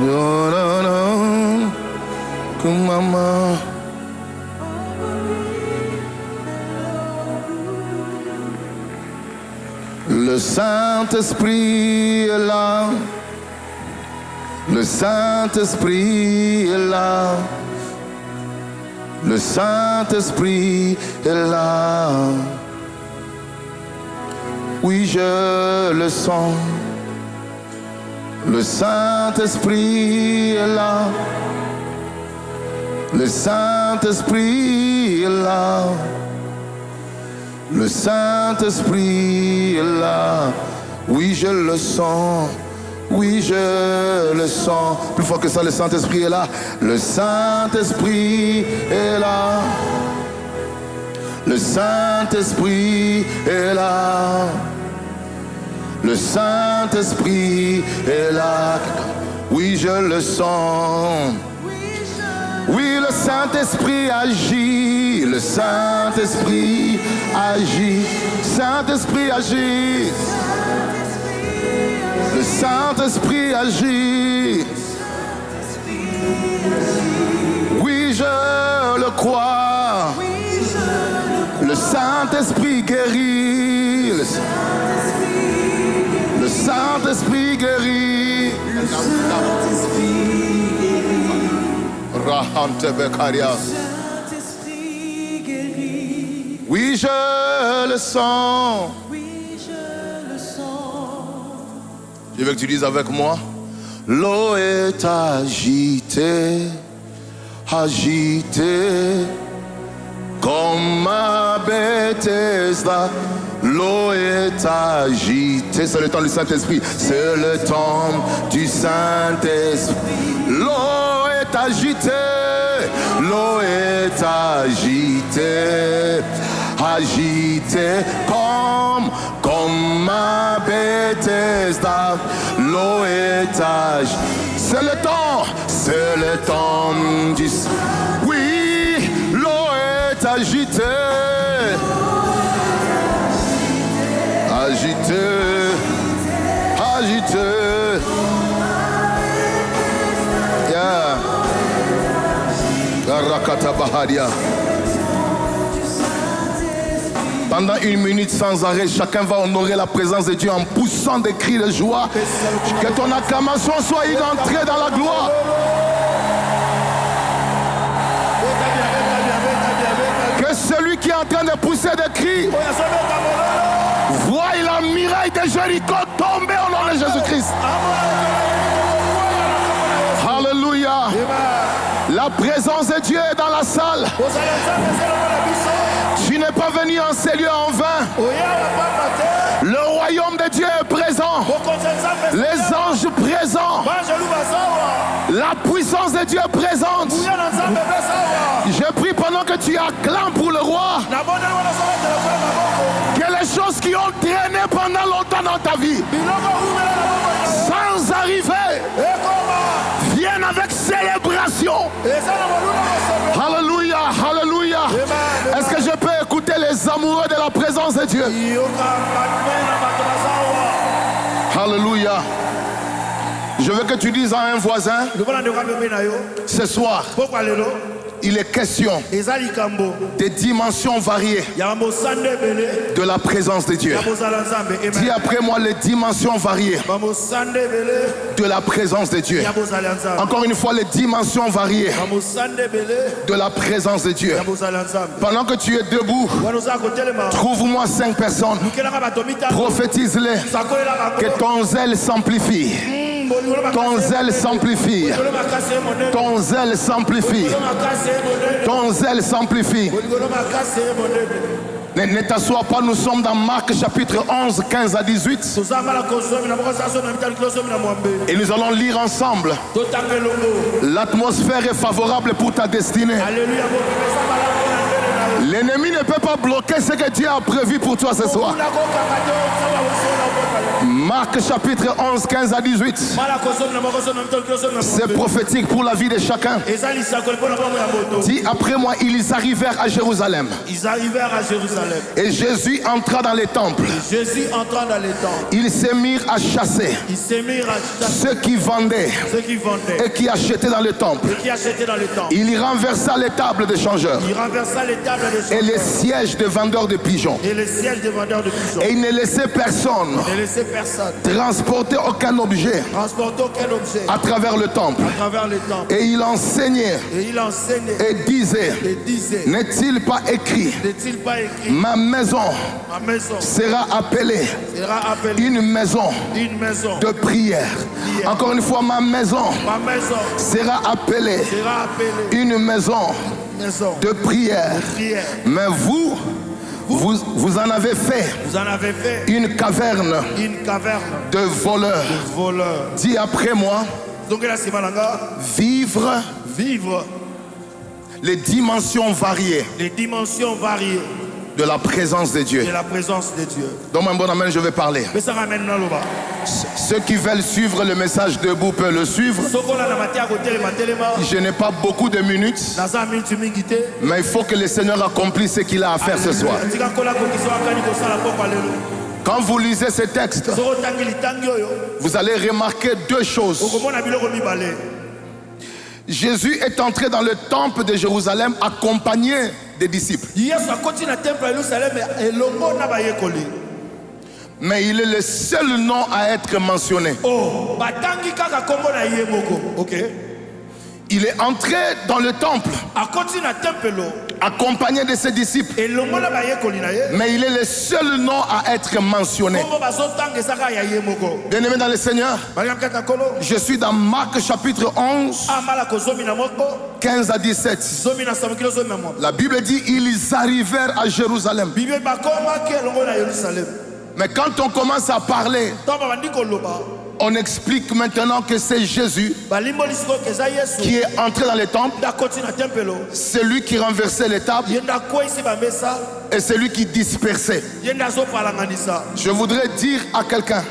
No, no, no. Comme maman. Le Saint-Esprit est là. Le Saint-Esprit est là. Le Saint-Esprit est là. Oui, je le sens. Le Saint-Esprit est là. Le Saint-Esprit est là. Le Saint-Esprit est là. Oui, je le sens. Oui, je le sens. Plus fort que ça, le Saint-Esprit est là. Le Saint-Esprit est là. Le Saint-Esprit est là. Le Saint-Esprit est là. Oui, je le sens. Oui, le Saint-Esprit agit. Le Saint-Esprit agit. Saint-Esprit agit. Le Saint-Esprit agit. Oui, je le crois. Le Saint-Esprit guérit. Le Saint-Esprit guérit. Oui, je le sens. Je veux que tu dises avec moi. L'eau est agitée, agitée, comme à Bethesda. L'eau est agitée. C'est le temps du Saint-Esprit. C'est le temps du Saint-Esprit. L'eau est agitée. L'eau est agitée. Agitée comme à Bethesda. L'eau est agitée. C'est le temps du... Oui, l'eau est agitée. Agitée. Agitée. Yeah. Garakata Baharia. Pendant 1 minute sans arrêt, chacun va honorer la présence de Dieu en poussant des cris de joie. Que ton acclamation soit une entrée dans la gloire. Que celui qui est en train de pousser des cris voie la muraille de Jéricho tomber au nom de Jésus-Christ. Alléluia. La présence de Dieu est dans la salle. Tu n'es pas venu en ces lieux en vain. Le royaume de Dieu est présent. Les anges présents. La puissance de Dieu est présente. Je prie pendant que tu acclames pour le roi. Que les choses qui ont traîné pendant longtemps dans ta vie, sans arriver, viennent avec célébration. Alléluia, alléluia. Est-ce que je peux écouter les amoureux de la présence de Dieu? Alléluia. Je veux que tu dises à un voisin, ce soir, il est question des dimensions variées de la présence de Dieu. Dis après moi les dimensions variées de la présence de Dieu. Encore une fois, les dimensions variées de la présence de Dieu. Pendant que tu es debout, trouve-moi 5 personnes, prophétise-les, que ton zèle s'amplifie. Ton zèle s'amplifie. Ton zèle s'amplifie. Ton zèle s'amplifie. Ne t'assois pas, nous sommes dans Marc chapitre 11, 15 à 18. Et nous allons lire ensemble. L'atmosphère est favorable pour ta destinée. L'ennemi ne peut pas bloquer ce que Dieu a prévu pour toi ce soir. Marc chapitre 11, 15 à 18. C'est prophétique pour la vie de chacun. Dit après moi, ils arrivèrent à Jérusalem. Et Jésus entra dans les temples. Ils se mirent à chasser ceux qui vendaient et qui achetaient dans le temple. Il renversa les tables des changeurs et les sièges des vendeurs de pigeons. Et il ne laissait personne transporter aucun objet à travers le temple. Et il enseignait et disait, n'est-il pas écrit, ma maison sera appelée une maison de prière. Encore une fois, ma maison sera appelée une maison de prière. Mais vous en avez fait une caverne de voleurs. Dis après moi, vivre les dimensions variées de la présence de Dieu. Dans mon bon amen, je vais parler. Ceux qui veulent suivre le message debout peuvent le suivre. Je n'ai pas beaucoup de minutes, mais il faut que le Seigneur accomplisse ce qu'il a à faire ce soir. Quand vous lisez ce texte, vous allez remarquer deux choses. Jésus est entré dans le temple de Jérusalem accompagné des disciples. Mais il est le seul nom à être mentionné. Il est entré dans le temple accompagné de ses disciples. Mais il est le seul nom à être mentionné. Bien-aimé dans le Seigneur, je suis dans Marc chapitre 11, 15 à 17. La Bible dit ils arrivèrent à Jérusalem. Mais quand on commence à parler, on explique maintenant que c'est Jésus qui est entré dans les temples, celui qui renversait les tables et celui qui dispersait. Je voudrais dire à quelqu'un,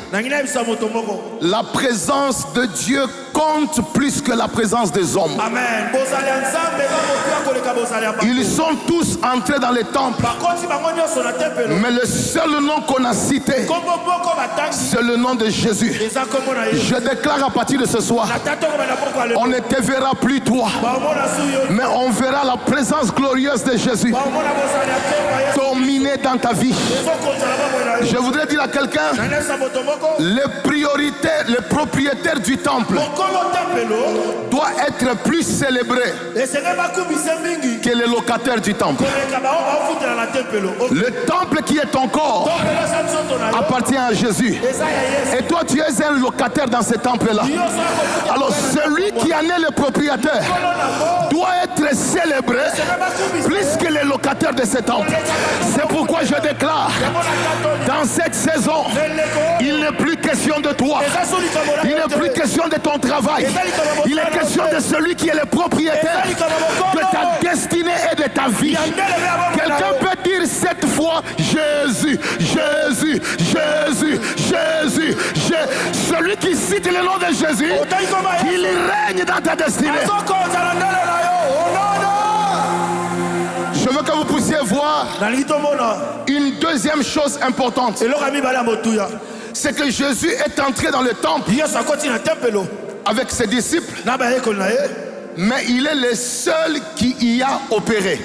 la présence de Dieu compte plus que la présence des hommes. Amen. Ils sont tous entrés dans les temples, mais le seul nom qu'on a cité, c'est le nom de Jésus. Je déclare à partir de ce soir, on ne te verra plus toi, mais on verra la présence glorieuse de Jésus dominer dans ta vie. Je voudrais dire à quelqu'un, les propriétaires du temple doivent être plus célébrés que les locataires du temple. Le temple qui est ton corps appartient à Jésus. Et toi tu es un locataire dans ce temple-là. Alors celui qui en est le propriétaire doit être célébré plus que les locataires de ce temple. C'est pourquoi je déclare, dans cette saison, il n'est plus question de toi. Il n'est plus question de ton travail. Il est question de celui qui est le propriétaire de ta destinée et de ta vie. Quelqu'un peut dire cette fois Jésus, Jésus, Jésus, Jésus, Jésus. Celui qui cite le nom de Jésus, il règne dans ta destinée. Je veux que vous puissiez voir une deuxième chose importante. C'est que Jésus est entré dans le temple avec ses disciples, mais il est le seul qui y a opéré.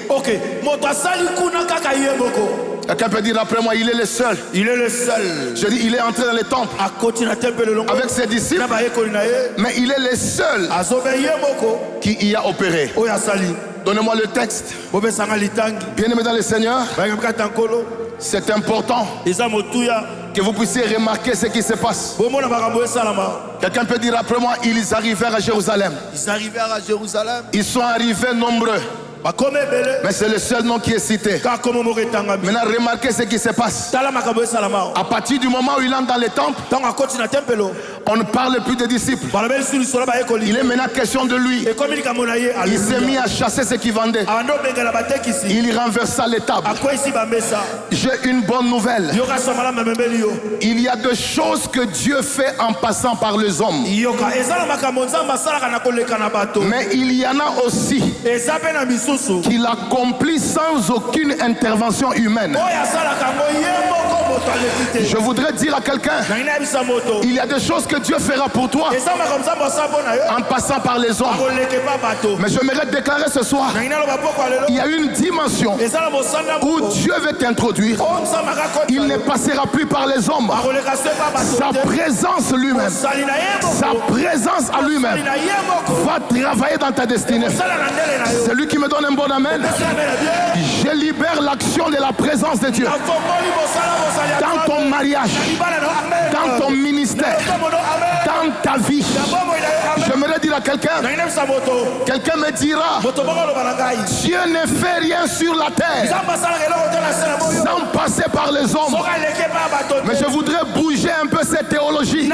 Quelqu'un peut dire après moi, il est le seul. Il est le seul. Je dis, il est entré dans le temple avec ses disciples, mais il est le seul qui y a opéré. Donnez-moi le texte. Bien-aimé dans le Seigneur, c'est important que vous puissiez remarquer ce qui se passe. Quelqu'un peut dire après moi, ils arrivèrent à Jérusalem. Ils arrivèrent à Jérusalem. Ils sont arrivés nombreux, mais c'est le seul nom qui est cité. Maintenant, remarquez ce qui se passe. À partir du moment où il entre dans le temple, On ne parle plus des disciples. Il est maintenant question de lui. Il s'est mis à chasser ce qui vendait. Il renversa les tables. J'ai une bonne nouvelle. Il y a des choses que Dieu fait en passant par les hommes. Mais il y en a aussi qu'il accomplit sans aucune intervention humaine. Je voudrais dire à quelqu'un, il y a des choses que Dieu fera pour toi en passant par les hommes. Mais j'aimerais déclarer ce soir, il y a une dimension où Dieu veut t'introduire. Il ne passera plus par les hommes. Sa présence lui-même, sa présence à lui-même va travailler dans ta destinée. Celui qui me donne un bon amen, je libère l'action de la présence de Dieu dans ton mariage, dans ton ministère, dans ta vie. J'aimerais dire à quelqu'un me dira, Dieu ne fait rien sur la terre sans passer par les hommes. Mais je voudrais bouger un peu cette théologie.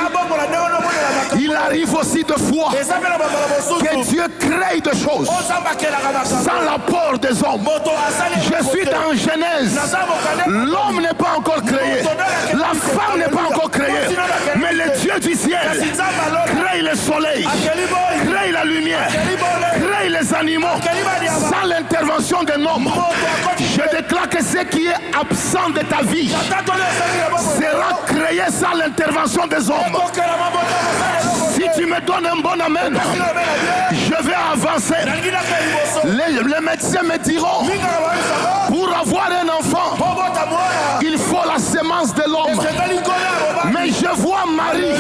Il arrive aussi de fois que Dieu crée des choses sans l'apport des hommes. Je suis dans Genèse. L'homme n'est pas encore créé. La femme n'est pas encore créée. Mais le Dieu du ciel crée le soleil, crée la lumière, crée les animaux sans l'intervention d'un homme. Je déclare que ce qui est absent de ta vie sera créé sans l'intervention des hommes. Si tu me donnes un bon amen, je vais avancer. Les médecins me diront, pour avoir un enfant, il faut la semence de l'homme. Mais je vois Marie,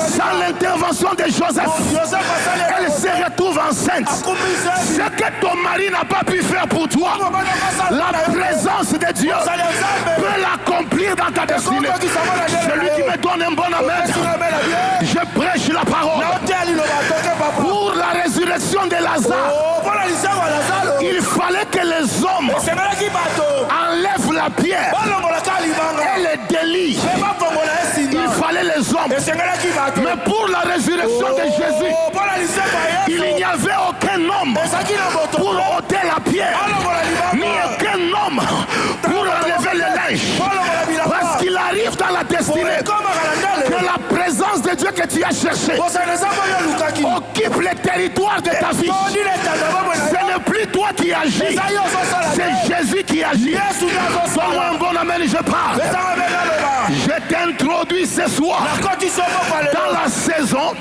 sans l'intervention de Joseph, elle se retrouve enceinte. Ce que ton mari n'a pas pu faire pour toi, la présence de Dieu peut l'accomplir dans ta destinée. Celui qui me donne un bon amen, je prêche la parole. Pour la résurrection de Lazare, il fallait que les hommes enlèvent la pierre et les délits. Il fallait les hommes. Mais pour la résurrection de Jésus, il n'y avait aucun homme pour ôter la pierre, ni aucun homme pour enlever le linge. Parce qu'il arrive dans la destinée que la présence de Dieu que tu as cherché occupe le territoire de ta vie. Ce n'est plus toi qui agis, c'est Jésus qui agit. Donne-moi un bon amen, je parle. Je t'introduis ce soir dans la saison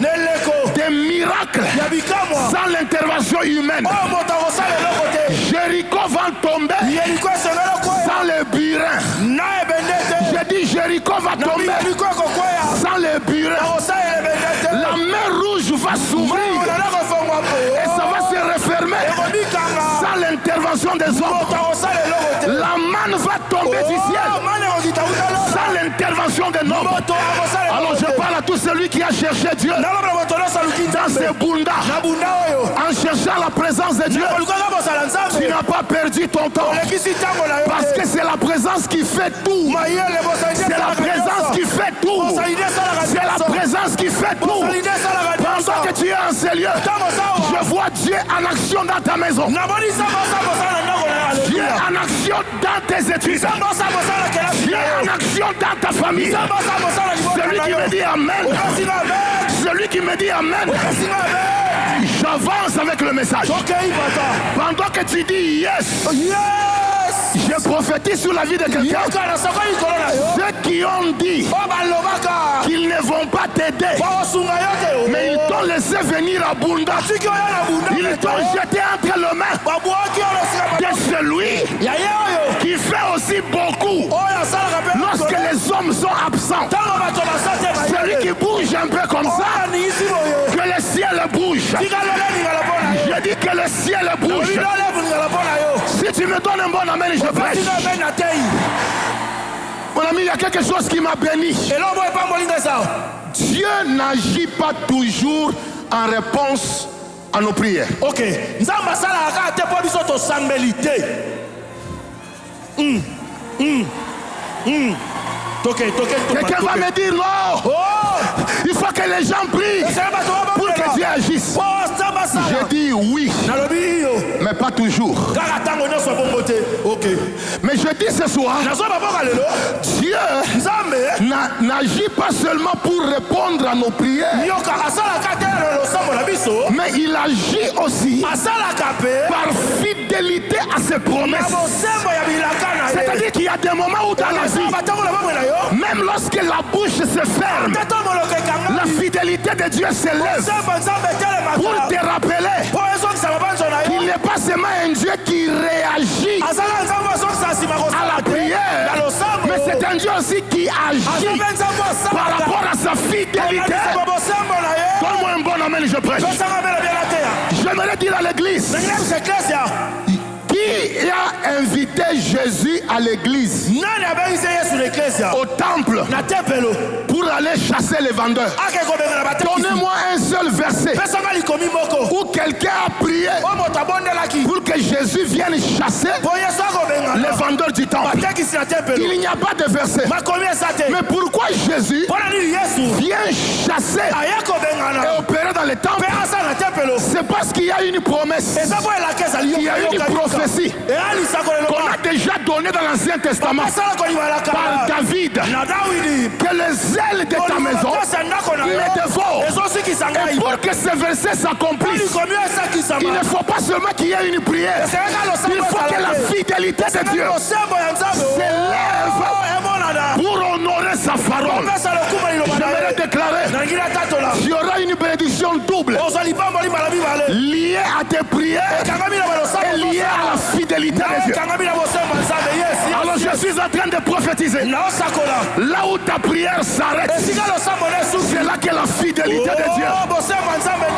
des miracles sans l'intervention humaine. Jéricho va tomber sans le burin. Je dis Jéricho va tomber sans le burin. La mer rouge va s'ouvrir et ça va se refermer sans l'intervention des hommes. La manne va tomber du ciel sans l'intervention des hommes. Alors je parle à tout celui qui a cherché Dieu dans ses bundas en cherchant la présence de Dieu. Tu n'as pas perdu ton temps parce que c'est la présence qui fait tout. C'est la présence qui fait tout. C'est la présence qui fait tout. Pendant que tu es en ces lieux, je vois Dieu en action dans ta maison. Dieu en action dans tes études. Dieu en action dans ta famille. Celui qui me dit Amen. Celui qui me dit Amen. J'avance avec le message. Pendant que tu dis yes, je prophétise sur la vie de quelqu'un. Ceux qui ont dit qu'ils ne vont pas t'aider, mais ils t'ont laissé venir à Bunda. Ils t'ont jeté entre les mains de celui qui fait aussi beaucoup lorsque les hommes sont absents. Celui qui bouge un peu comme ça, que le ciel bouge. Je dis que le ciel bouge. Si tu me donnes un bon amen, je prêche. Mon ami, il y a quelque chose qui m'a béni. Dieu n'agit pas toujours en réponse à nos prières. Ok. Quelqu'un va me dire non. Il faut fois que les gens prient pour que Dieu agisse, je dis oui, mais pas toujours. Mais je dis ce soir, Dieu n'agit pas seulement pour répondre à nos prières, mais il agit aussi par fidélité à ses promesses. C'est-à-dire qu'il y a des moments où dans la vie, même lorsque la bouche se ferme, la fidélité de Dieu s'élève pour te rappeler qu'il n'est pas seulement un Dieu qui réagit à la prière, mais c'est un Dieu aussi qui agit par rapport à sa fidélité. Donne-moi un bon amen, je prêche. J'aimerais dire à l'église, qui a invité Jésus à l'église, au temple, pour aller chasser les vendeurs? Donnez-moi un seul verset où quelqu'un a prié pour que Jésus vienne chasser les vendeurs du temple. Il n'y a pas de verset. Mais pourquoi Jésus vient chasser et opérer dans les temples? C'est parce qu'il y a une promesse, il y a une prophétie qu'on a déjà donné dans l'Ancien Testament par David, que les ailes de ta maison les dévorent. Et pour que ce verset s'accomplisse, il ne faut pas seulement qu'il y ait une prière, il faut que la fidélité de Dieu s'élève pour honorer sa parole. J'aimerais déclarer qu'il y aura une bénédiction double liée à tes prières et liée à la fidélité de Dieu. Alors je suis en train de prophétiser. Là où ta prière s'arrête, c'est là que la fidélité de Dieu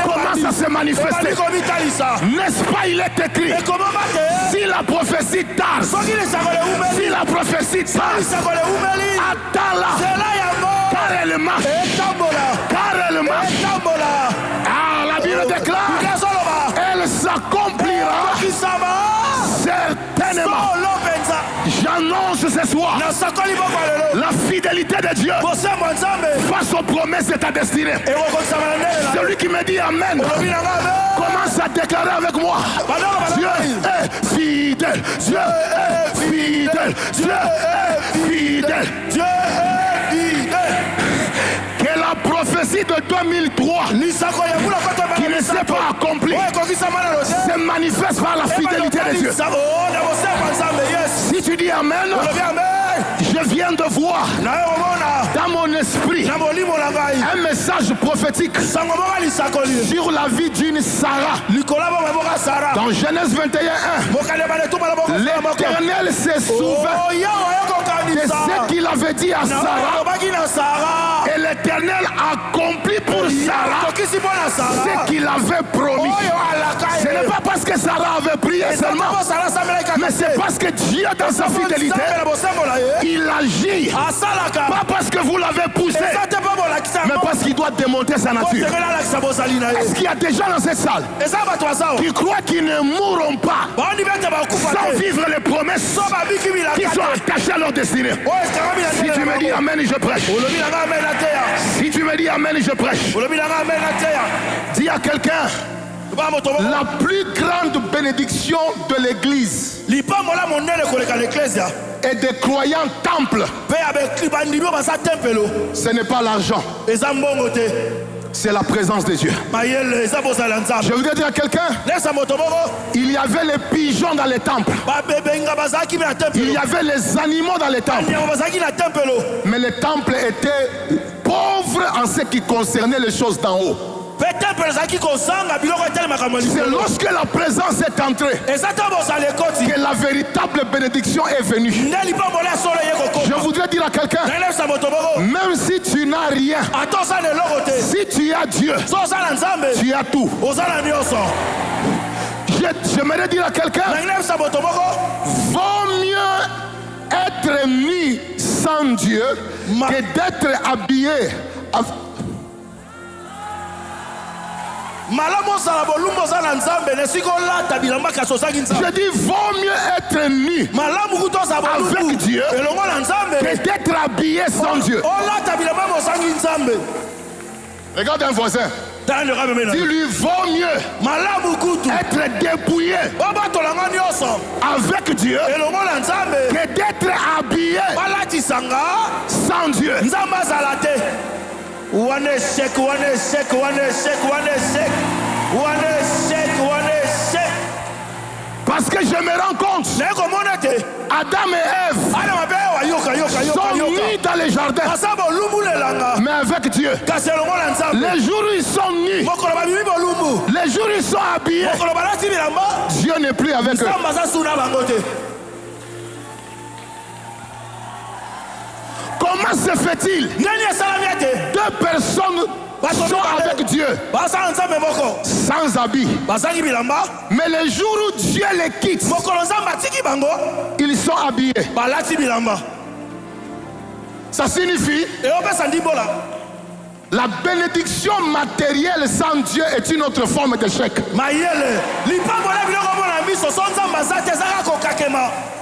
commence à se manifester. N'est-ce pas, il est écrit, si la prophétie tarde, si la prophétie tarde, attends-la, car elle marche, car elle marche. Ah, la Bible déclare, elle s'accomplira certainement. J'annonce ce soir la fidélité de Dieu face aux promesses de ta destinée. Celui qui me dit Amen commence à déclarer avec moi: Dieu est fidèle, Dieu est fidèle, Dieu est fidèle, Dieu est fidèle. Que la prophétie de 2003 qui ne s'est pas accomplie se manifeste par la fidélité de Dieu. Si tu dis Amen, je viens de voir dans mon esprit un message prophétique sur la vie d'une Sarah. Dans Genèse 21:1, l'Éternel s'est souvint de ce qu'il avait dit à Sarah, et l'Éternel accomplit pour Sarah ce qu'il avait promis. Ce n'est pas parce que Sarah avait prié seulement, mais c'est parce que Dieu, dans sa fidélité, il agit. Pas parce que vous l'avez poussé, mais parce qu'il doit démontrer sa nature. Est-ce qu'il y a des gens dans cette salle qui croient qu'ils ne mourront pas sans vivre les promesses qui sont attachées à leur destinée? Si tu me dis Amen, je prêche. Si tu me dis Amen, je prêche. Dis à quelqu'un: la plus grande bénédiction de l'église et des croyants temple, ce n'est pas l'argent, c'est la présence de Dieu. Je voudrais dire à quelqu'un, il y avait les pigeons dans les temples, il y avait les animaux dans les temples, mais les temples étaient pauvres en ce qui concernait les choses d'en haut. C'est lorsque la présence est entrée que la véritable bénédiction est venue. Je voudrais dire à quelqu'un, même si tu n'as rien, si tu as Dieu, tu as tout. J'aimerais dire à quelqu'un, vaut mieux être mis sans Dieu que d'être habillé. Je dis, vaut mieux être nu avec Dieu que d'être habillé sans Dieu. Regarde un voisin. Dis-lui, vaut mieux être dépouillé avec Dieu que d'être habillé sans Dieu. One échec. Parce que je me rends compte, Adam et Ève sont nus dans les jardins, mais avec Dieu. Les jours où ils sont nus, les jours où ils sont habillés, Dieu n'est plus avec eux. Comment se fait-il? Deux personnes sont avec Dieu sans habit, mais les jours où Dieu les quitte, ils sont habillés. Ça signifie la bénédiction matérielle sans Dieu est une autre forme d'échec.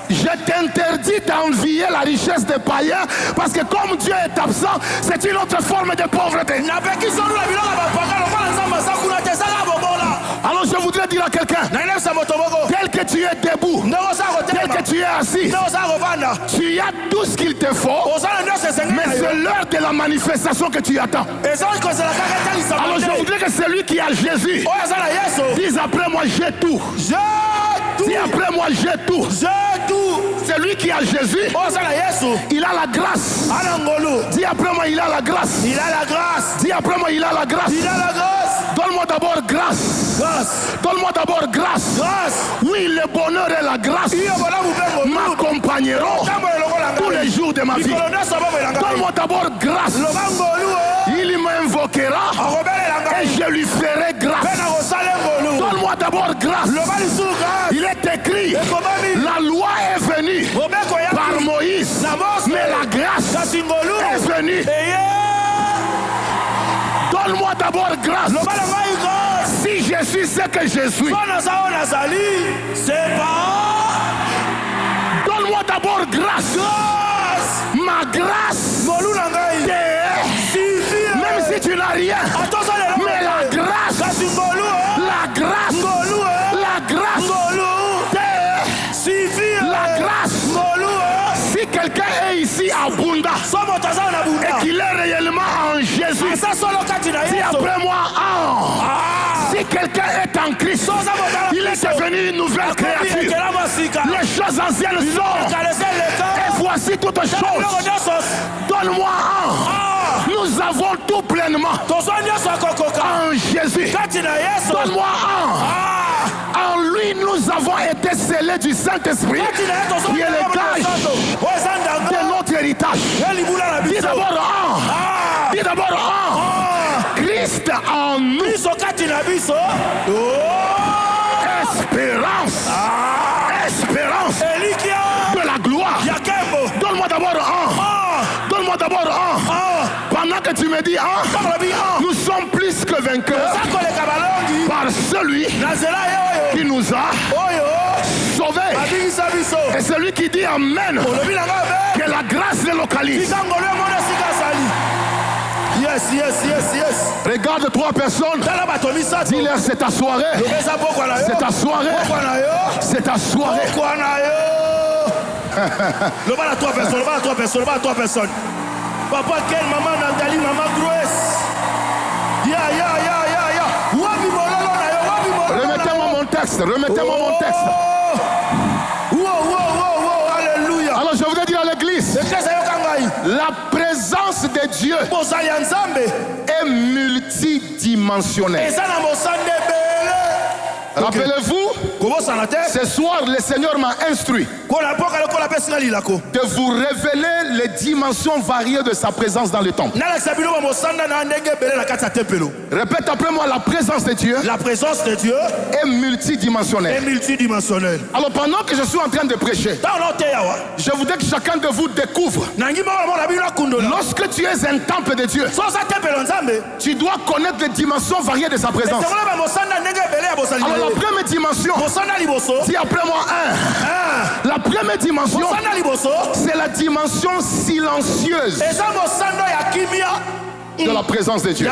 Je t'interdis d'envier la richesse des païens parce que comme Dieu est absent, c'est une autre forme de pauvreté. Alors je voudrais dire à quelqu'un, tel que tu es debout, tel que tu es assis, tu as tout ce qu'il te faut, mais c'est l'heure de la manifestation que tu attends. Alors je voudrais que celui qui a Jésus dise après moi j'ai tout. Dis après moi j'ai tout. Celui qui a Jésus, il a la grâce. Dis après moi il a la grâce. Dis après moi il a la grâce. Donne-moi d'abord grâce. Donne-moi d'abord grâce. Oui, le bonheur et la grâce m'accompagneront tous les jours de ma vie. Donne-moi d'abord grâce. Il m'invoquera et je lui ferai grâce. Donne-moi d'abord grâce. Il est écrit, la loi est venue par Moïse, mais la grâce est venue. Donne-moi d'abord grâce. Si je suis ce que je suis, donne-moi d'abord grâce. Ma grâce même si tu n'as rien, mais la grâce si quelqu'un est ici à Bunda et qu'il est réellement en Jésus, dis après moi si quelqu'un est en Christ, il est devenu une nouvelle créature. Les choses anciennes sortent et voici toutes choses. Donne-moi nous avons tout pleinement en Jésus. Donne-moi en lui nous avons été scellés du Saint-Esprit qui est le gage de notre héritage. Dis d'abord dis d'abord Christ en nous. Espérance de la gloire. Donne-moi d'abord donne-moi d'abord pendant que tu me dis nous sommes plus que vainqueurs par celui qui nous a sauvés. Et celui qui dit amen, que la grâce le localise. Yes. Regarde trois personnes. Dis-leur c'est ta soirée. C'est ta soirée. C'est ta soirée. Le bal à trois personnes. Papa Ken, maman Nathalie, maman Grace. Remettez-moi mon texte. Alléluia. Alors je voudrais dire à l'église, la présence de Dieu est multidimensionnelle. Rappelez-vous, ce soir le Seigneur m'a instruit de vous révéler les dimensions variées de sa présence dans le temple. Répète après moi, la présence de Dieu est multidimensionnelle. Alors pendant que je suis en train de prêcher, je voudrais que chacun de vous découvre, lorsque tu es un temple de Dieu, tu dois connaître les dimensions variées de sa présence. Alors la première dimension, dis après moi la première dimension, c'est la dimension silencieuse. de la présence de Dieu.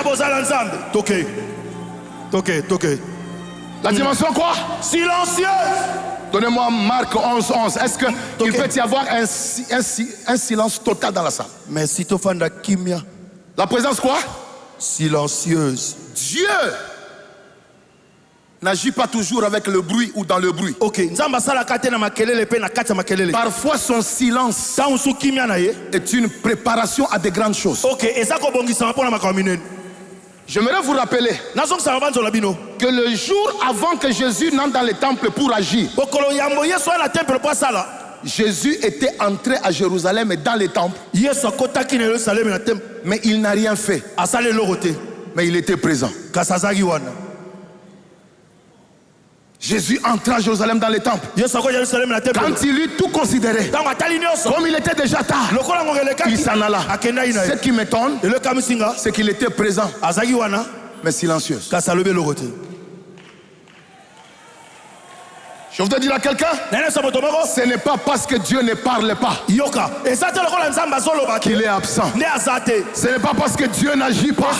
La dimension quoi? Silencieuse. Donnez-moi Marc 11. Est-ce qu'il peut y avoir un silence total dans la salle? Mais si tu fais kimia. La présence quoi? Silencieuse. Dieu n'agit pas toujours avec le bruit ou dans le bruit. Parfois son silence est une préparation à des grandes choses. J'aimerais vous rappeler que le jour avant que Jésus n'entre dans le temple pour agir, Jésus était entré à Jérusalem et dans le temple, mais il n'a rien fait. Mais il était présent. Jésus entra à Jérusalem dans le temple. Quand il eut tout considéré, comme il était déjà tard, il s'en alla. Ce qui m'étonne, c'est qu'il était présent, mais silencieux. Je voudrais dire à quelqu'un, ce n'est pas parce que Dieu ne parle pas qu'il est absent. Ce n'est pas parce que Dieu n'agit pas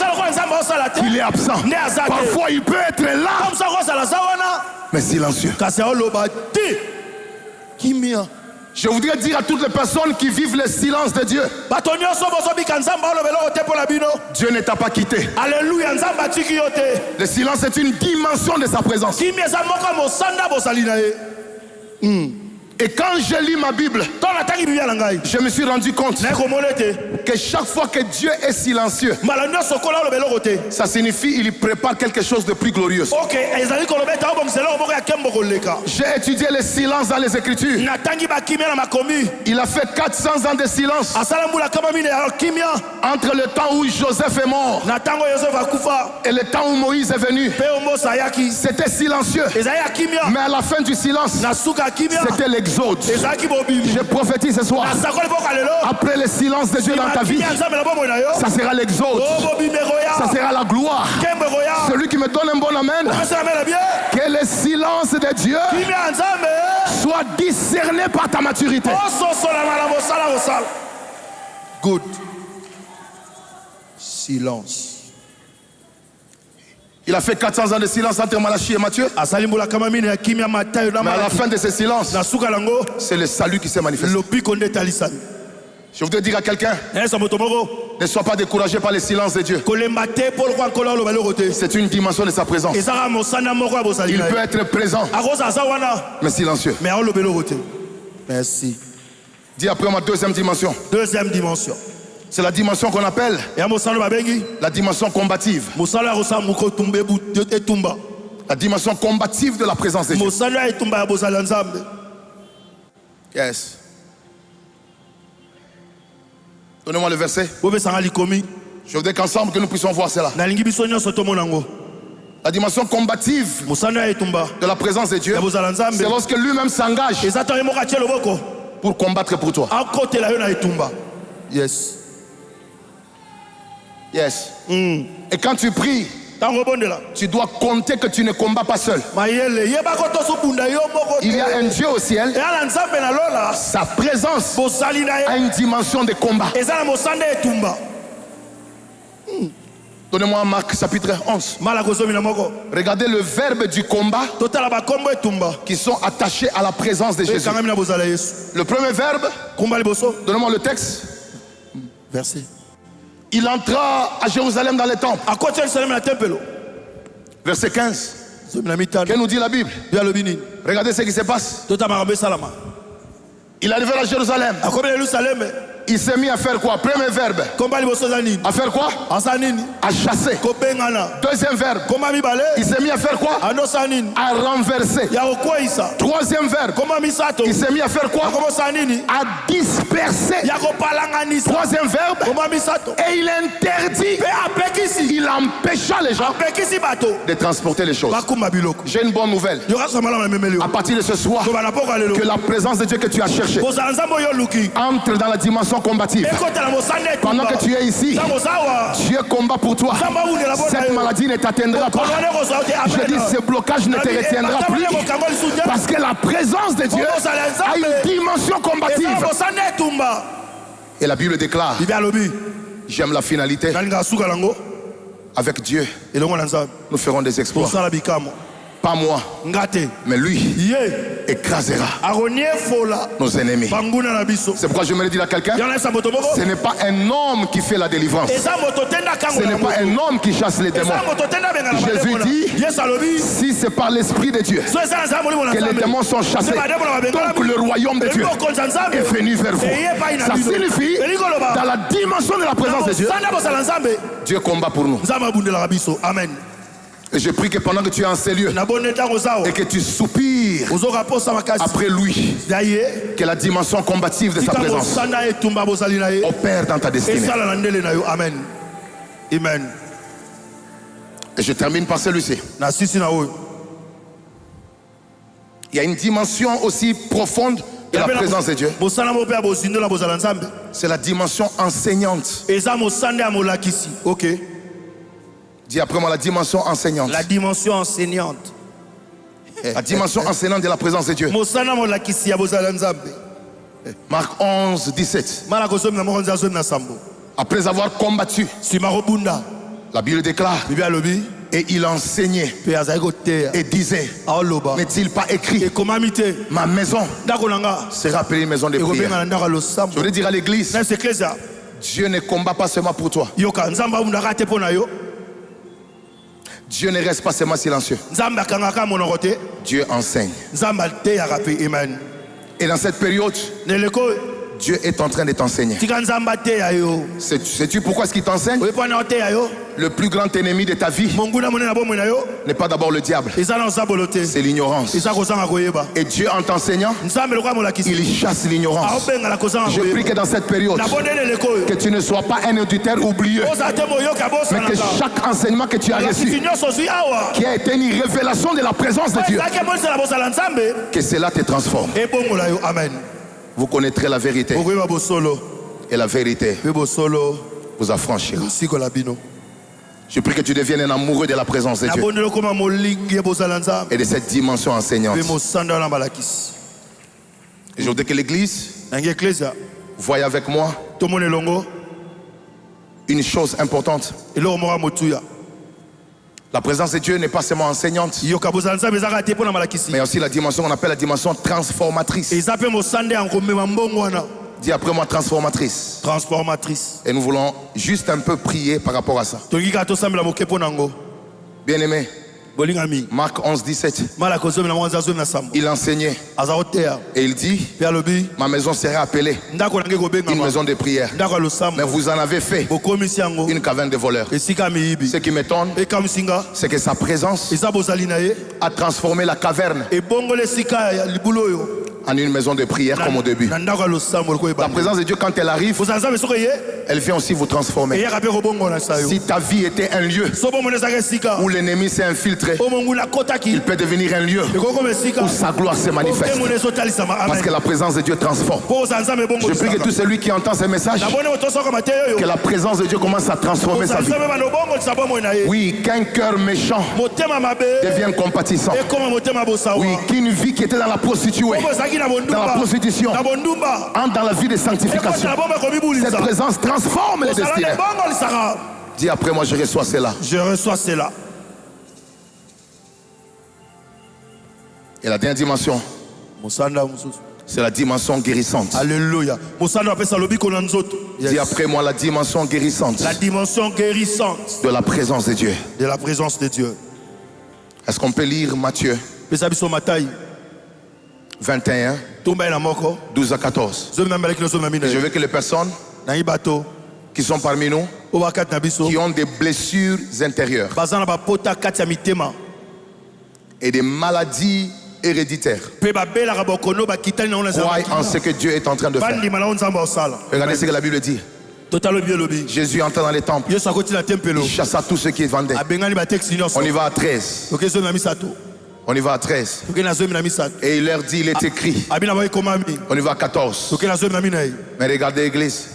qu'il est absent. Parfois il peut être là, mais silencieux. Je voudrais dire à toutes les personnes qui vivent le silence de Dieu, Dieu ne t'a pas quitté. Alléluia. Le silence est une dimension de sa présence. Et quand je lis ma Bible, je me suis rendu compte que chaque fois que Dieu est silencieux, ça signifie qu'il prépare quelque chose de plus glorieux. J'ai étudié le silence dans les Écritures. Il a fait 400 ans de silence entre le temps où Joseph est mort et le temps où Moïse est venu. C'était silencieux. Mais à la fin du silence, c'était l'exode. Je prophétise ce soir, après le silence de Dieu dans ta vie, ça sera l'exode, ça sera la gloire. Celui qui me donne un bon amen, que le silence de Dieu soit discerné par ta maturité. Good. Silence. Il a fait 400 ans de silence entre Malachie et Matthieu. Mais à la fin de ce silence, c'est le salut qui s'est manifesté. Je voudrais dire à quelqu'un, ne sois pas découragé par le silence de Dieu. C'est une dimension de sa présence. Il peut être présent, mais silencieux. Merci. Dis après moi, deuxième dimension. Deuxième dimension. C'est la dimension qu'on appelle la dimension combative. La dimension combative de la présence de Dieu. Yes. Donnez-moi le verset. Je voudrais qu'ensemble que nous puissions voir cela. La dimension combative de la présence de Dieu, c'est lorsque lui-même s'engage pour combattre pour toi. Yes. Yes. Et quand tu pries, tu dois compter que tu ne combats pas seul. Il y a un Dieu au ciel. Sa présence a une dimension de combat. Donnez-moi Marc chapitre 11. Regardez le verbe du combat qui sont attachés à la présence de Jésus. Le premier verbe, donnez-moi le texte. Verset. Il entra à Jérusalem dans le temple. Verset 15. Que nous dit la Bible? Regardez ce qui se passe. Il est arrivé à Jérusalem. Il s'est mis à faire quoi? Premier verbe. À faire quoi? À chasser. Deuxième verbe. Il s'est mis à faire quoi? À renverser. Troisième verbe. Il s'est mis à faire quoi? À disperser. Troisième verbe. Et il interdit. Il empêcha les gens de transporter les choses. J'ai une bonne nouvelle. À partir de ce soir, que la présence de Dieu que tu as cherché entre dans la dimension combative. Pendant que tu es ici, Dieu combat pour toi. Cette maladie ne t'atteindra pas. Je dis, ce blocage ne te retiendra plus. Parce que la présence de Dieu a une dimension combative. Et la Bible déclare J'aime la finalité. Avec Dieu, nous ferons des exploits. Pas moi, mais lui écrasera nos ennemis. C'est pourquoi je me dis à quelqu'un, ce n'est pas un homme qui fait la délivrance. Ce n'est pas un homme qui chasse les démons. Jésus dit, si c'est par l'Esprit de Dieu que les démons sont chassés, donc le royaume de Dieu est venu vers vous. Ça signifie, dans la dimension de la présence de Dieu, Dieu combat pour nous. Amen. Et je prie que pendant que tu es en ces lieux et que tu soupires après lui, que la dimension combative de sa présence opère dans ta destinée. Amen. Amen. Et je termine par celui-ci. Il y a une dimension aussi profonde de la présence de Dieu. C'est la dimension enseignante. Ok. Dis après moi la dimension enseignante. La dimension enseignante. La dimension enseignante de la présence de Dieu. Marc 11, 17. Après avoir combattu, la Bible déclare, et il enseignait et disait, n'est-il pas écrit, ma maison sera appelée une maison de prière. Je voudrais dire à l'église, Dieu ne combat pas seulement pour toi. Dieu ne reste pas seulement silencieux. Dieu enseigne. Et dans cette période, Dieu est en train de t'enseigner. Sais-tu pourquoi est-ce qu'il t'enseigne? Le plus grand ennemi de ta vie n'est pas d'abord le diable, c'est l'ignorance. Et Dieu en t'enseignant, il chasse l'ignorance. Je prie que dans cette période, que tu ne sois pas un auditeur oublieux, mais que chaque enseignement que tu as reçu, qui a été une révélation de la présence de Dieu, que cela te transforme. Amen. Vous connaîtrez la vérité, et la vérité vous affranchira. Je prie que tu deviennes un amoureux de la présence de Dieu et de cette dimension enseignante. Et je voudrais que l'église voie avec moi une chose importante. La présence de Dieu n'est pas seulement enseignante, mais aussi la dimension qu'on appelle la dimension transformatrice. Dis après moi transformatrice. Transformatrice. Et nous voulons juste un peu prier par rapport à ça. Bien aimé, Marc 11, 17. Il enseignait et il dit, ma maison sera appelée une maison de prière, mais vous en avez fait une caverne de voleurs. Ce qui m'étonne, c'est que sa présence a transformé la caverne en une maison de prière comme au début. La présence de Dieu, quand elle arrive, elle vient aussi vous transformer. Si ta vie était un lieu où l'ennemi s'est infiltré, il peut devenir un lieu où sa gloire se manifeste, parce que la présence de Dieu transforme. Je prie que tout celui qui entend ces messages, que la présence de Dieu commence à transformer sa vie. Oui, qu'un cœur méchant devienne compatissant. Oui, qu'une vie qui était dans la prostituée, dans la prostitution, entre dans la vie de sanctification. Cette présence transforme les destinées. Dis après moi, je reçois cela. Je reçois cela. Et la dernière dimension, c'est la dimension guérissante. Alléluia. Dis après moi la dimension guérissante. La dimension guérissante de la présence de Dieu. De la présence de Dieu. Est-ce qu'on peut lire Matthieu 21, 12 à 14. Et je veux que les personnes qui sont parmi nous, qui ont des blessures intérieures et des maladies héréditaires, croient en ce que Dieu est en train de faire. Regardez ce que la Bible dit. Jésus entre dans les temples, il chassa tous ceux qui vendaient. On y va à 13. On y va à 13. Et il leur dit, il est écrit. On y va à 14. Mais regardez l'église.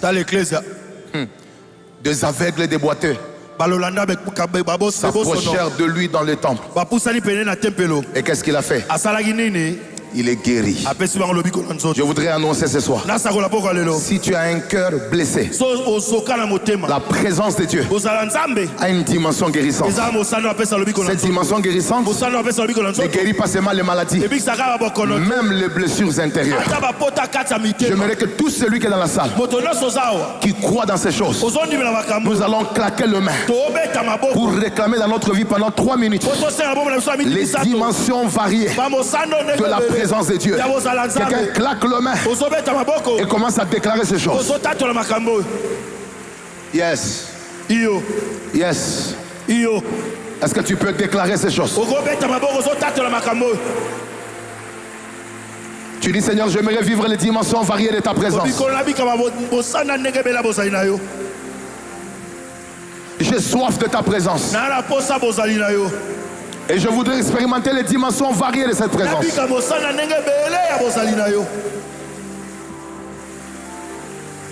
Des aveugles et des boiteux s'approchèrent de lui dans le temple. Et qu'est-ce qu'il a fait? il est guéri. Je voudrais annoncer ce soir, si tu as un cœur blessé, la présence de Dieu a une dimension guérissante. Cette dimension guérissante ne guérit pas seulement les maladies, même les blessures intérieures. J'aimerais que tout celui qui est dans la salle, qui croit dans ces choses, nous allons claquer le main pour réclamer dans notre vie pendant 3 minutes les dimensions variées de la présence de Dieu. Quelqu'un claque le main et commence à déclarer ces choses. Yes. Yes. Est-ce que tu peux déclarer ces choses? Tu dis, Seigneur, j'aimerais vivre les dimensions variées de ta présence. J'ai soif de ta présence. Et je voudrais expérimenter les dimensions variées de cette présence.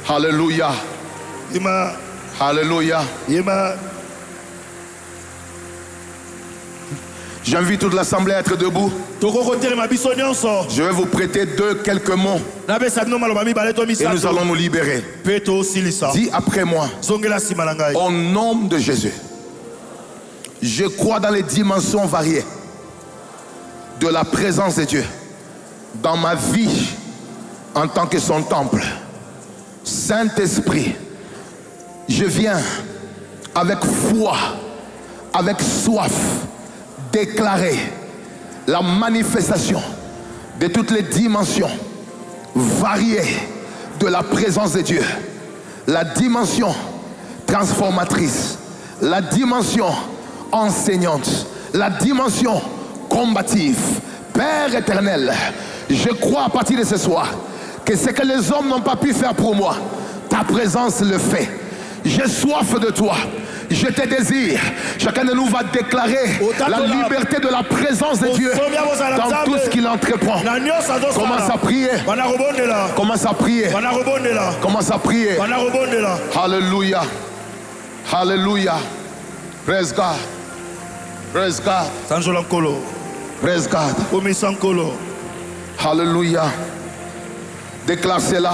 Alléluia. Alléluia. J'invite toute l'assemblée à être debout. Je vais vous prêter quelques mots. Et nous allons nous libérer. Dis après moi. Au nom de Jésus. Je crois dans les dimensions variées de la présence de Dieu dans ma vie en tant que son temple. Saint-Esprit, je viens avec foi, avec soif, déclarer la manifestation de toutes les dimensions variées de la présence de Dieu. La dimension transformatrice, la dimension enseignante, la dimension combative. Père éternel, je crois à partir de ce soir que ce que les hommes n'ont pas pu faire pour moi, ta présence le fait. J'ai soif de toi, je te désire. Chacun de nous va déclarer la liberté de la présence de Dieu dans tout ce qu'il entreprend. Commence à prier. Commence à prier. Commence à prier. Alléluia. Alléluia. Praise God. Praise God. Praise God. Alléluia. Déclare cela.